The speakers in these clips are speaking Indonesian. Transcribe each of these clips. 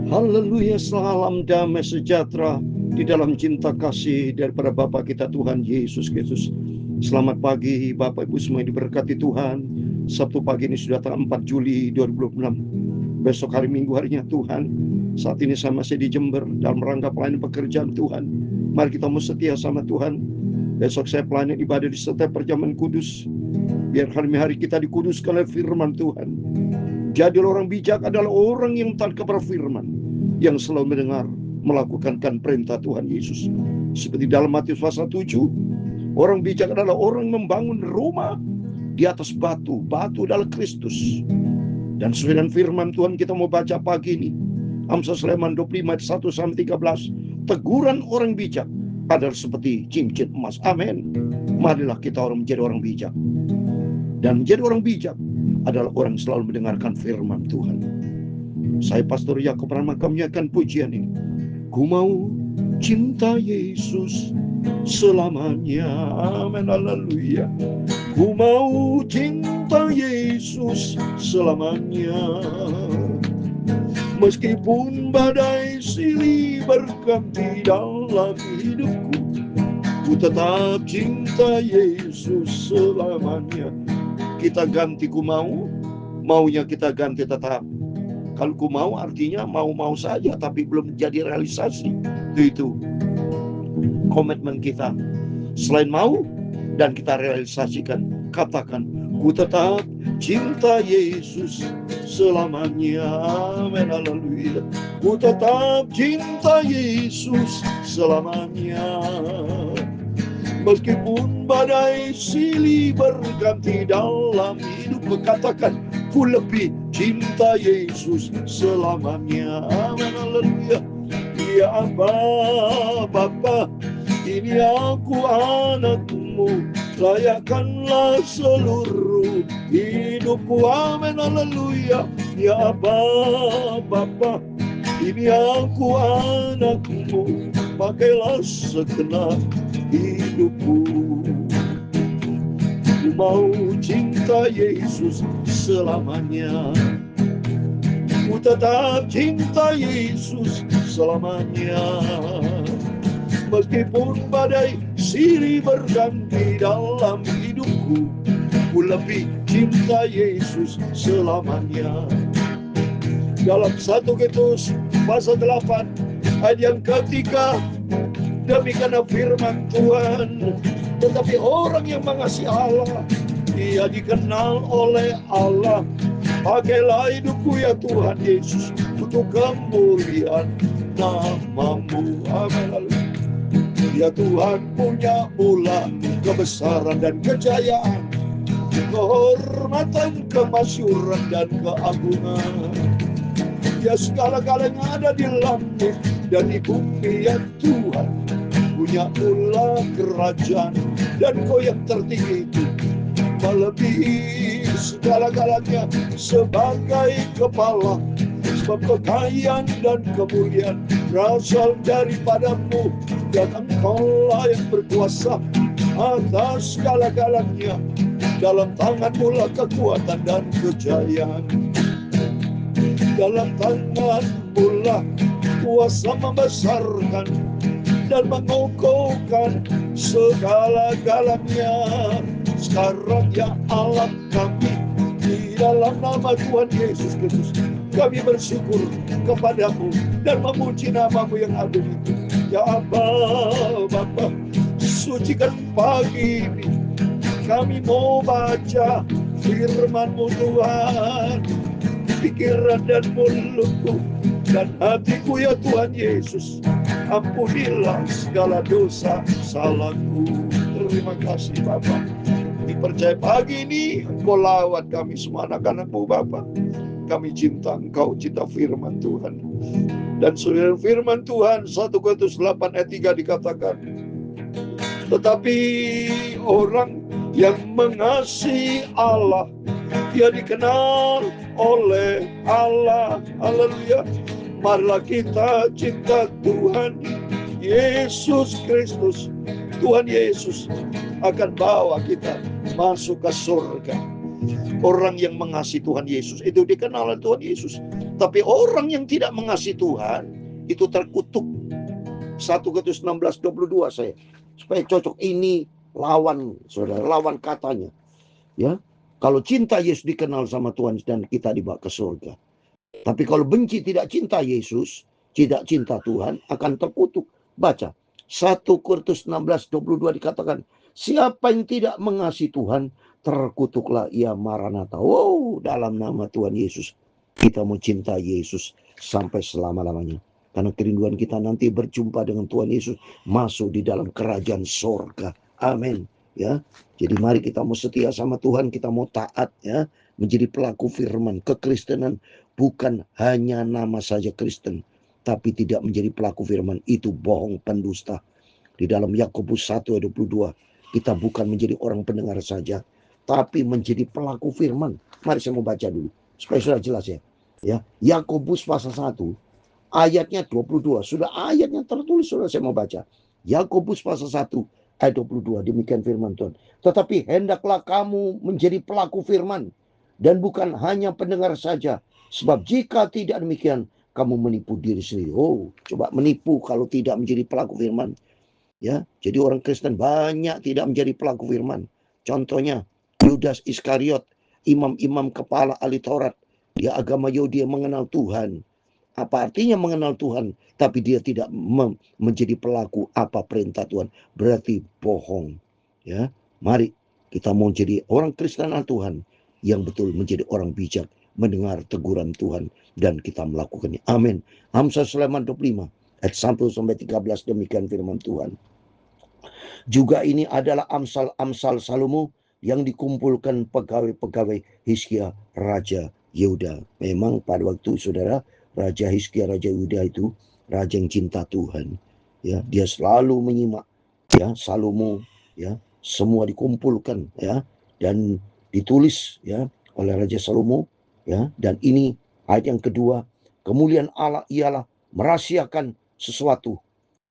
Haleluya, salam damai sejahtera di dalam cinta kasih daripada Bapa kita Tuhan Yesus Kristus. Selamat pagi Bapak Ibu semua yang diberkati Tuhan. Sabtu pagi ini sudah tanggal 4 Juli 2026. Besok hari Minggu harinya Tuhan. Saat ini saya masih di Jember dalam rangka pelayanan pekerjaan Tuhan. Mari kita mau setia sama Tuhan. Besok saya pelayanan ibadah di setiap perjamuan kudus. Biar hari-hari kita dikuduskan oleh firman Tuhan. Jadi orang bijak adalah orang yang taat kepada firman, yang selalu mendengar, melakukan perintah Tuhan Yesus. Seperti dalam Matius pasal 7, orang bijak adalah orang membangun rumah di atas batu. Batu adalah Kristus. Dan sesuai dengan firman Tuhan kita mau baca pagi ini, Amsal Sulaiman 25 ayat 1-13. Teguran orang bijak adalah seperti cincin emas. Amin. Marilah kita menjadi orang bijak. Dan menjadi orang bijak adalah orang yang selalu mendengarkan firman Tuhan. Saya Pastor Yakob Ramakamnya akan pujian ini. Ku mau cinta Yesus selamanya. Amin, haleluya. Ku mau cinta Yesus selamanya. Meskipun badai silih berganti dalam hidupku, ku tetap cinta Yesus selamanya. Kita ganti ku mau, maunya kita ganti tetap. Kalau ku mau artinya mau-mau saja tapi belum jadi realisasi. Itu komitmen kita. Selain mau dan kita realisasikan, katakan, ku tetap cinta Yesus selamanya. Amin, haleluya. Ku tetap cinta Yesus selamanya. Meskipun badai silih berganti dalam hidup, katakan, ku lebih cinta Yesus selamanya. Amin, haleluya. Ya Bapa, ini aku anakmu, layakkanlah seluruh hidupku. Amin, haleluya. Ya Bapa, ini aku anakmu, pakailah segenap hidupku. Ku mau cinta Yesus selamanya. Ku tetap cinta Yesus selamanya. Meskipun badai silih berganti dalam hidupku, ku lebih cinta Yesus selamanya. Dalam 1 Korintus pasal 8 ayat yang ketiga, demikian firman Tuhan, tetapi orang yang mengasihi Allah, ia dikenal oleh Allah. Pakailah hidupku ya Tuhan Yesus untuk kemuliaan nama-Mu. Amin. Ya Tuhan, punya mula kebesaran dan kejayaan, kehormatan, kemasyuran dan keagungan. Ya segala-galanya ada di langit dan di bumi ya Tuhan, punya mula kerajaan, dan Kau yang tertinggi itu melebihi segala-galanya sebagai kepala. Sebab kekayaan dan kemuliaan berasal daripada-Mu, dan Engkau-lah yang berkuasa atas segala-galanya. Dalam tangan-Mu lah kekuatan dan kejayaan. Dalam tangan-Mu lah kuasa membesarkan dan mengokohkan segala-galanya. Sekarang ya Allah kami, di dalam nama Tuhan Yesus Kristus, kami bersyukur kepada-Mu dan memuji nama-Mu yang agung itu. Ya Bapa, sucikan pagi ini. Kami mau baca firman-Mu Tuhan, pikiran dan mulutku dan hatiku ya Tuhan Yesus. Ampunilah segala dosa salahku. Terima kasih Bapa. Dipercaya pagi ini Engkau lawat kami semua anak-anak-Mu Bapa. Kami cinta Engkau, cinta firman Tuhan. Dan sudah firman Tuhan 1 Korintus 8 ayat 3 dikatakan, tetapi orang yang mengasihi Allah, dia dikenal oleh Allah. Haleluya. Marilah kita cinta Tuhan Yesus Kristus. Tuhan Yesus akan bawa kita masuk ke surga. Orang yang mengasihi Tuhan Yesus itu dikenal oleh Tuhan Yesus. Tapi orang yang tidak mengasihi Tuhan itu terkutuk. 1 Korintus 16:22 saya. Supaya cocok, ini lawan, saudara, lawan katanya. Ya, kalau cinta Yesus dikenal sama Tuhan dan kita dibawa ke surga. Tapi kalau benci, tidak cinta Yesus, tidak cinta Tuhan, akan terkutuk. Baca 1 Korintus 16:22 dikatakan, siapa yang tidak mengasihi Tuhan, terkutuklah ia. Maranatha. Wow, dalam nama Tuhan Yesus kita mau cinta Yesus sampai selama-lamanya. Karena kerinduan kita nanti berjumpa dengan Tuhan Yesus, masuk di dalam kerajaan sorga. Amin. Ya, jadi mari kita mau setia sama Tuhan, kita mau taat, ya, menjadi pelaku firman. Kekristenan bukan hanya nama saja Kristen, tapi tidak menjadi pelaku firman, itu bohong, pendusta. Di dalam Yakobus 1:22, kita bukan menjadi orang pendengar saja, tapi menjadi pelaku firman. Mari saya mau baca dulu supaya sudah jelas, ya. Ya, Yakobus pasal 1 ayatnya 22. Sudah ayatnya tertulis, sudah saya mau baca. Yakobus pasal 1 ayat 22, demikian firman Tuhan. Tetapi hendaklah kamu menjadi pelaku firman dan bukan hanya pendengar saja. Sebab jika tidak demikian, kamu menipu diri sendiri. Oh, coba menipu kalau tidak menjadi pelaku firman. Ya, jadi orang Kristen banyak tidak menjadi pelaku firman. Contohnya Yudas Iskariot, imam-imam kepala ahli Taurat. Dia agama Yahudi yang mengenal Tuhan. Apa artinya mengenal Tuhan, tapi dia tidak menjadi pelaku apa perintah Tuhan, berarti bohong. Ya, mari kita mau jadi orang Kristen Tuhan yang betul, menjadi orang bijak, mendengar teguran Tuhan dan kita melakukannya. Amin. Amsal Sulaiman 25 ayat 1-13, demikian firman Tuhan. Juga ini adalah amsal-amsal Salomo yang dikumpulkan pegawai-pegawai Hizkia Raja Yehuda. Memang pada waktu, saudara, Raja Hizkia, Raja Yehuda itu raja yang cinta Tuhan. Ya, dia selalu menyimak, ya, Salomo, ya, semua dikumpulkan, ya, dan ditulis, ya, oleh Raja Salomo, ya. Dan ini ayat yang kedua, kemuliaan Allah ialah merahasiakan sesuatu,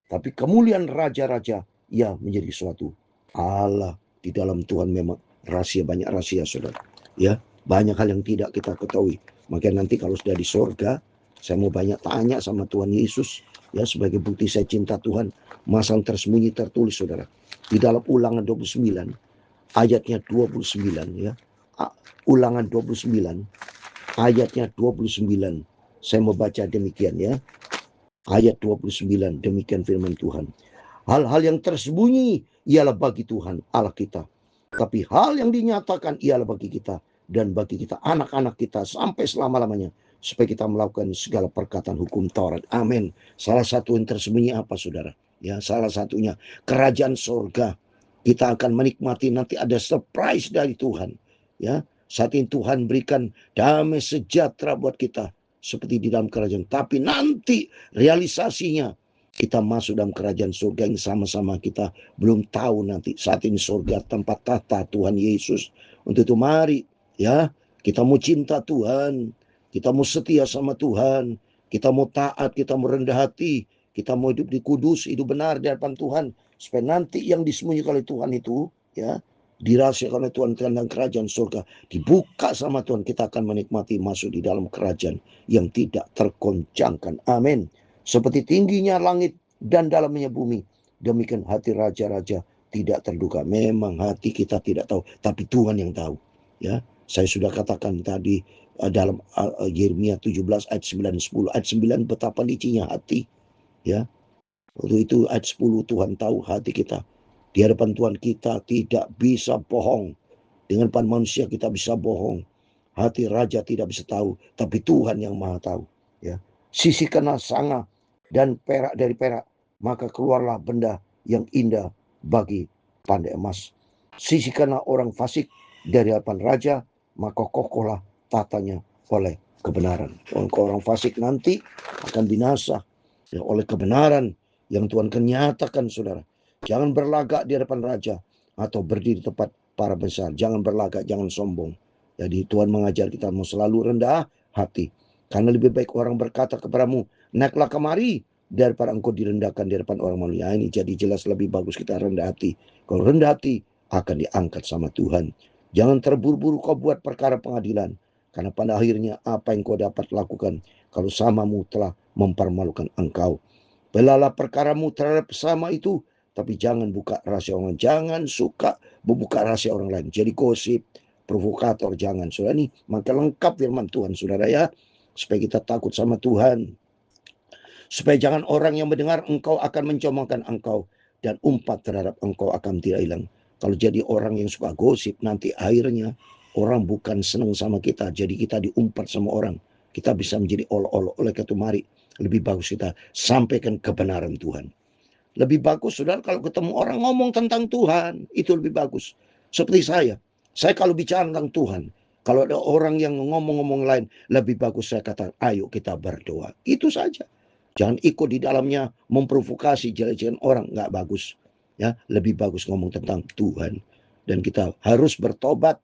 tapi kemuliaan raja-raja ia menjadi sesuatu. Allah di dalam Tuhan memang rahasia, banyak rahasia, saudara. Ya, banyak hal yang tidak kita ketahui. Makanya nanti kalau sudah di sorga, saya mau banyak tanya sama Tuhan Yesus, ya, sebagai bukti saya cinta Tuhan. Masa yang tersembunyi tertulis, saudara, di dalam Ulangan 29 ayatnya 29, ya. Ulangan 29 ayatnya 29. Saya mau baca demikian, ya. Ayat 29, demikian firman Tuhan. Hal-hal yang tersembunyi ialah bagi Tuhan Allah kita, tapi hal yang dinyatakan ialah bagi kita dan bagi kita anak-anak kita sampai selama-lamanya, supaya kita melakukan segala perkataan hukum Taurat. Amin. Salah satu yang tersembunyi apa, saudara? Ya, salah satunya kerajaan surga. Kita akan menikmati, nanti ada surprise dari Tuhan. Ya, saat ini Tuhan berikan damai sejahtera buat kita seperti di dalam kerajaan. Tapi nanti realisasinya kita masuk dalam kerajaan surga yang sama-sama kita belum tahu nanti. Saat ini surga tempat tata Tuhan Yesus. Untuk itu mari, ya, kita mau cinta Tuhan, kita mau setia sama Tuhan, kita mau taat, kita mau rendah hati, kita mau hidup di kudus, hidup benar di hadapan Tuhan, supaya nanti yang disembunyikan oleh Tuhan itu, ya, dirahasiakan oleh Tuhan dan kerajaan surga dibuka sama Tuhan. Kita akan menikmati masuk di dalam kerajaan yang tidak tergoncangkan. Amin. Seperti tingginya langit dan dalamnya bumi, demikian hati raja-raja tidak terduga. Memang hati kita tidak tahu, tapi Tuhan yang tahu. Ya, saya sudah katakan tadi dalam Yeremia 17 ayat 9 10. Ayat 9 betapa licinya hati. Ya, waktu itu ayat 10 Tuhan tahu hati kita. Di hadapan Tuhan kita tidak bisa bohong. Dengan depan manusia kita bisa bohong. Hati raja tidak bisa tahu, tapi Tuhan yang maha tahu. Ya, sisihkanlah sanga dan perak dari perak, maka keluarlah benda yang indah bagi pandai emas. Sisihkanlah orang fasik dari hadapan raja, maka kokohlah tatanya oleh kebenaran. Orang fasik nanti akan binasa, ya, oleh kebenaran yang Tuhan kenyatakan, saudara. Jangan berlagak di hadapan raja atau berdiri di tempat para besar. Jangan berlagak, jangan sombong. Jadi Tuhan mengajar kita mau selalu rendah hati. Karena lebih baik orang berkata kepadamu, naiklah kemari, daripada engkau direndahkan di hadapan orang manusia. Ini jadi jelas lebih bagus kita rendah hati. Kalau rendah hati akan diangkat sama Tuhan. Jangan terburu-buru kau buat perkara pengadilan, karena pada akhirnya apa yang kau dapat lakukan kalau samamu telah mempermalukan engkau. Belalah perkaramu terhadap sesama itu, tapi jangan buka rahasia orang lain. Jangan suka membuka rahasia orang lain. Jadi gosip, provokator, jangan. Saudara, ini maka lengkap firman Tuhan, saudara ya. Supaya kita takut sama Tuhan. Supaya jangan orang yang mendengar engkau akan mencomongkan engkau, dan umpat terhadap engkau akan tidak hilang. Kalau jadi orang yang suka gosip, nanti akhirnya orang bukan senang sama kita. Jadi kita diumpat sama orang. Kita bisa menjadi olok-olok. Oleh karena itu mari, lebih bagus kita sampaikan kebenaran Tuhan. Lebih bagus, saudara, kalau ketemu orang ngomong tentang Tuhan, itu lebih bagus. Seperti saya kalau bicara tentang Tuhan, kalau ada orang yang ngomong-ngomong lain, lebih bagus saya katakan, ayo kita berdoa. Itu saja. Jangan ikut di dalamnya memprovokasi jelek-jelekan orang, nggak bagus. Ya, lebih bagus ngomong tentang Tuhan. Dan kita harus bertobat.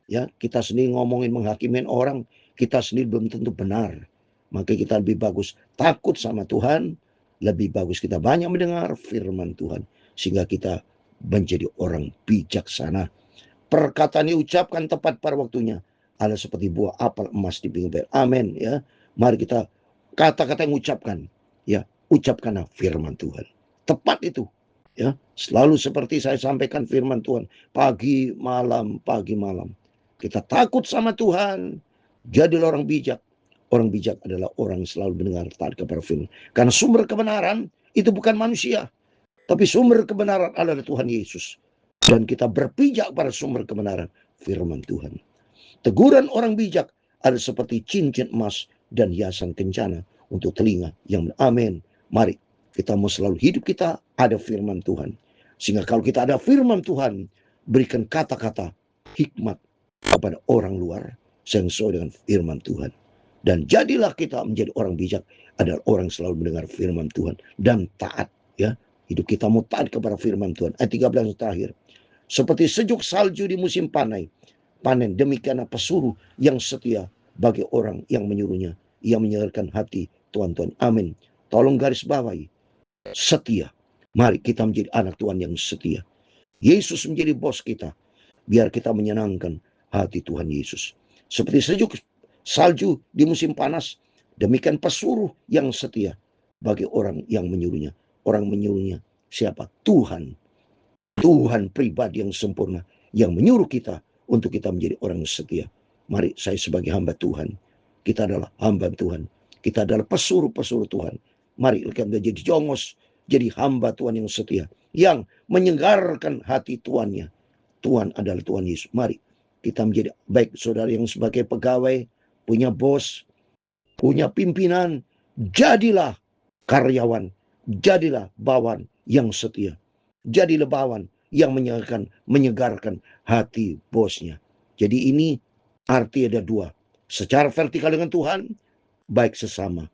Ya, kita sendiri ngomongin menghakimin orang, kita sendiri belum tentu benar. Maka kita lebih bagus takut sama Tuhan, lebih bagus kita banyak mendengar firman Tuhan, sehingga kita menjadi orang bijaksana. Perkataan diucapkan tepat pada waktunya, ada seperti buah apel emas di pinggir bel. Amin ya. Mari kita kata-kata yang ucapkan, ya, ucapkanlah firman Tuhan. Tepat itu. Ya, selalu seperti saya sampaikan firman Tuhan, pagi malam. Kita takut sama Tuhan, jadilah orang bijak. Orang bijak adalah orang yang selalu mendengar taat kepada firman. Karena sumber kebenaran itu bukan manusia, tapi sumber kebenaran adalah Tuhan Yesus. Dan kita berpijak pada sumber kebenaran, firman Tuhan. Teguran orang bijak ada seperti cincin emas dan hiasan kencana untuk telinga yang amin. Mari kita mau selalu hidup kita ada firman Tuhan. Sehingga kalau kita ada firman Tuhan, berikan kata-kata hikmat kepada orang luar sesuai dengan firman Tuhan. Dan jadilah kita menjadi orang bijak, adalah orang selalu mendengar firman Tuhan dan taat. Ya, hidup kita mau taat kepada firman Tuhan. Ayat 13 terakhir. Seperti sejuk salju di musim panen, demikianlah pesuruh yang setia bagi orang yang menyuruhnya. Ia menyerahkan hati Tuhan. Amin. Tolong garis bawahi. Setia. Mari kita menjadi anak Tuhan yang setia. Yesus menjadi bos kita. Biar kita menyenangkan hati Tuhan Yesus. Seperti sejuk salju di musim panas, demikian pesuruh yang setia bagi orang yang menyuruhnya. Orang menyuruhnya siapa? Tuhan. Tuhan pribadi yang sempurna yang menyuruh kita untuk kita menjadi orang yang setia. Mari saya sebagai hamba Tuhan. Kita adalah hamba Tuhan. Kita adalah pesuruh-pesuruh Tuhan. Mari kita jadi jongos, jadi hamba Tuhan yang setia, yang menyegarkan hati tuannya. Tuhan adalah Tuhan Yesus. Mari kita menjadi baik saudara yang sebagai pegawai, punya bos, punya pimpinan, jadilah karyawan, jadilah bawahan yang setia. Jadilah bawahan yang menyegarkan hati bosnya. Jadi ini arti ada dua. Secara vertikal dengan Tuhan, baik sesama.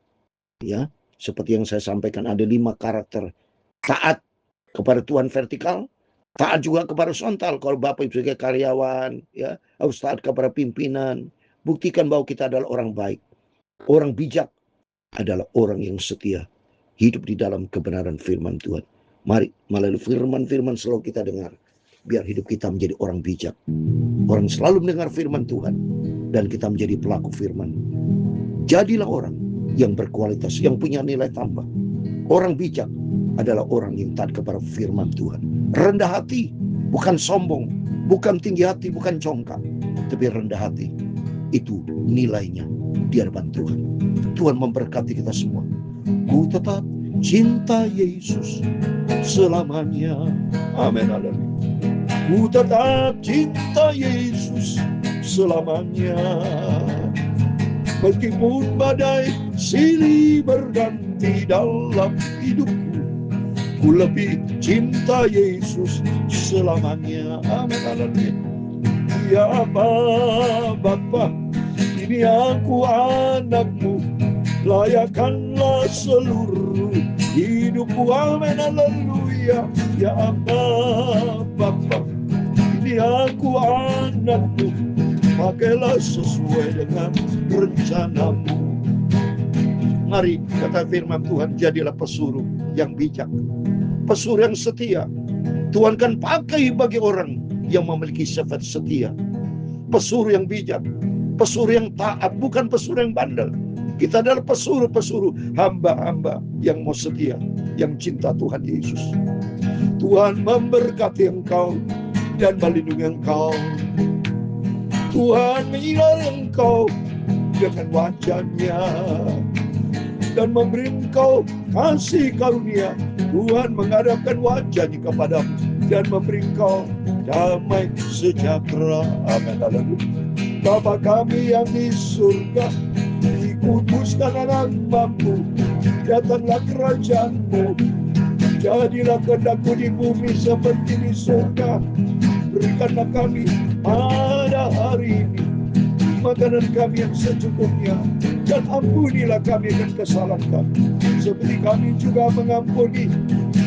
Ya, seperti yang saya sampaikan ada 5 karakter. Taat kepada Tuhan vertikal, taat juga kepada horizontal. Kalau Bapak Ibu sebagai karyawan, ya, harus taat kepada pimpinan. Buktikan bahwa kita adalah orang baik. Orang bijak adalah orang yang setia, hidup di dalam kebenaran firman Tuhan. Mari melalui firman-firman selalu kita dengar, biar hidup kita menjadi orang bijak. Orang selalu mendengar firman Tuhan, dan kita menjadi pelaku firman. Jadilah orang yang berkualitas, yang punya nilai tambah. Orang bijak adalah orang yang taat kepada firman Tuhan. Rendah hati, bukan sombong, bukan tinggi hati, bukan congkak, tapi rendah hati. Itu nilainya di hadapan Tuhan. Tuhan memberkati kita semua. Ku tetap cinta Yesus selamanya. Amin. Ku tetap cinta Yesus selamanya. Meskipun badai silih berganti dalam hidupku, ku lebih cinta Yesus selamanya. Amin. Ya Bapa, ini aku anakmu, layakkanlah seluruh hidupku. Amin. Haleluya. Ya Bapa, ini aku anakmu, pakailah sesuai dengan rencanamu. Mari kata firman Tuhan, jadilah pesuruh yang bijak, pesuruh yang setia. Tuhan kan pakai bagi orang yang memiliki sifat setia. pesuruh yang bijak, pesuruh yang taat, bukan pesuruh yang bandel. Kita adalah pesuruh-pesuruh, hamba-hamba yang mau setia, yang cinta Tuhan Yesus. Tuhan memberkati engkau dan melindungi engkau. Tuhan menyinari engkau dengan wajah-Nya dan memberi engkau kasih karunia. Tuhan menghadapkan wajah-Nya kepadamu dan memberi engkau damai sejahtera. Amin. Haleluya. Bapa kami yang di surga, dikuduskanlah namamu, datanglah kerajaan-Mu, jadilah kehendak-Mu di bumi seperti di surga. Berikanlah kami pada hari ini makanan kami yang secukupnya, dan ampunilah kami akan kesalahan kami, seperti kami juga mengampuni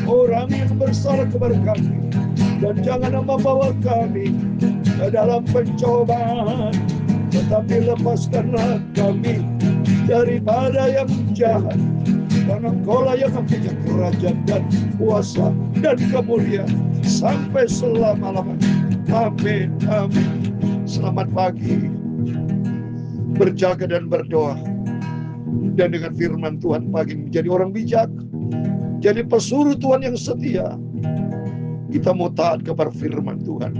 orang yang bersalah kepada kami. Dan janganlah membawa kami ke dalam pencobaan, tetapi lepaskanlah kami daripada yang jahat. Karena Engkau-lah yang mempunyai kerajaan dan kuasa dan kemuliaan sampai selama-lamanya. Amin. Amin. Selamat pagi. Berjaga dan berdoa. Dan dengan firman Tuhan pagi menjadi orang bijak. Jadi pesuruh Tuhan yang setia. Kita mau taat kepada firman Tuhan.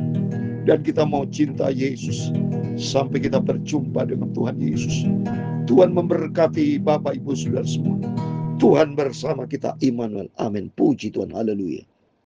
Dan kita mau cinta Yesus sampai kita berjumpa dengan Tuhan Yesus. Tuhan memberkati Bapak Ibu Saudara semua. Tuhan bersama kita, Immanuel. Amin. Puji Tuhan. Haleluya.